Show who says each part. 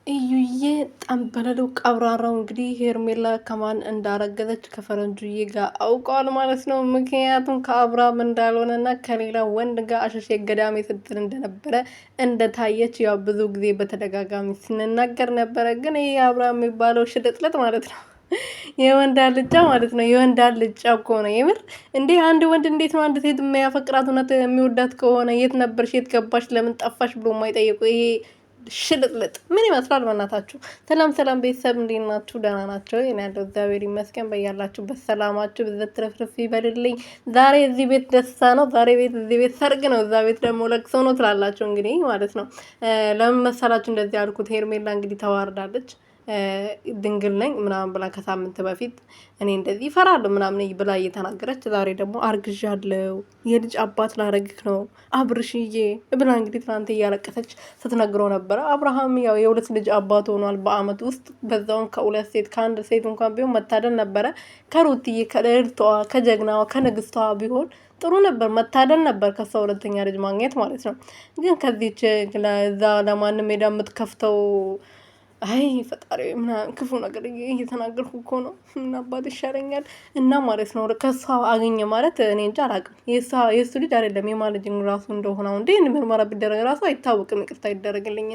Speaker 1: እዩዬ ጠንበለለው ቀብራራው እንግዲህ ሄርሜላ ከማን እንዳረገዘች ከፈረንጁዬ ጋር አውቀዋል ማለት ነው። ምክንያቱም ከአብርሃም እንዳልሆነና ከሌላ ወንድ ጋር አሸሼ ገዳሜ ስትል እንደነበረ እንደታየች ያው ብዙ ጊዜ በተደጋጋሚ ስንናገር ነበረ። ግን ይሄ አብርሃም የሚባለው ሽልጥልጥ ማለት ነው የወንድ አልጫ ማለት ነው። የወንድ አልጫ እኮ ነው የምር። እንዴ አንድ ወንድ እንዴት ነው አንድ ሴት የሚያፈቅራት እውነት የሚወዳት ከሆነ የት ነበርሽ፣ የት ገባሽ፣ ለምን ጠፋሽ ብሎ የማይጠይቁ ይሄ ሽልጥልጥ ምን ይመስላል? በእናታችሁ። ሰላም ሰላም ቤተሰብ እንዴት ናችሁ? ደህና ናቸው? እኔ ያለው እግዚአብሔር ይመስገን። በያላችሁበት ሰላማችሁ ብዘት ትረፍርፍ ይበልልኝ። ዛሬ እዚህ ቤት ደስታ ነው፣ ዛሬ እዚህ ቤት ሰርግ ነው፣ እዛ ቤት ደግሞ ለቅሶ ነው ትላላችሁ እንግዲህ ማለት ነው። ለምን መሰላችሁ እንደዚህ ያልኩት? ሄርሜላ እንግዲህ ተዋርዳለች። ድንግል ነኝ ምናምን ብላ ከሳምንት በፊት እኔ እንደዚህ ይፈራለሁ ምናምን ብላ እየተናገረች ዛሬ ደግሞ አርግዣለሁ የልጅ አባት ላረግክ ነው አብርሽዬ ብላ እንግዲህ ትናንት እያለቀሰች ስትነግረው ነበረ። አብርሃም ያው የሁለት ልጅ አባት ሆኗል በአመት ውስጥ በዛውን ከሁለት ሴት ከአንድ ሴት እንኳን ቢሆን መታደል ነበረ። ከሩትዬ ከልዕልቷ ከጀግናዋ ከንግስቷ ቢሆን ጥሩ ነበር፣ መታደል ነበር ከሷ ሁለተኛ ልጅ ማግኘት ማለት ነው። ግን ከዚች ለዛ ለማንም ሄዳ የምትከፍተው አይ ፈጣሪ ምናምን ክፉ ነገር እየተናገርኩ እኮ ነው። እና አባት ይሻለኛል እና ማለት ነው። ከሷ አገኘ ማለት እኔ እንጃ አላውቅም። የእሱ ልጅ አይደለም የማን ልጅ ራሱ እንደሆነ እንዴ ምርመራ ቢደረግ ራሱ አይታወቅም። ይቅርታ ይደረግልኝ።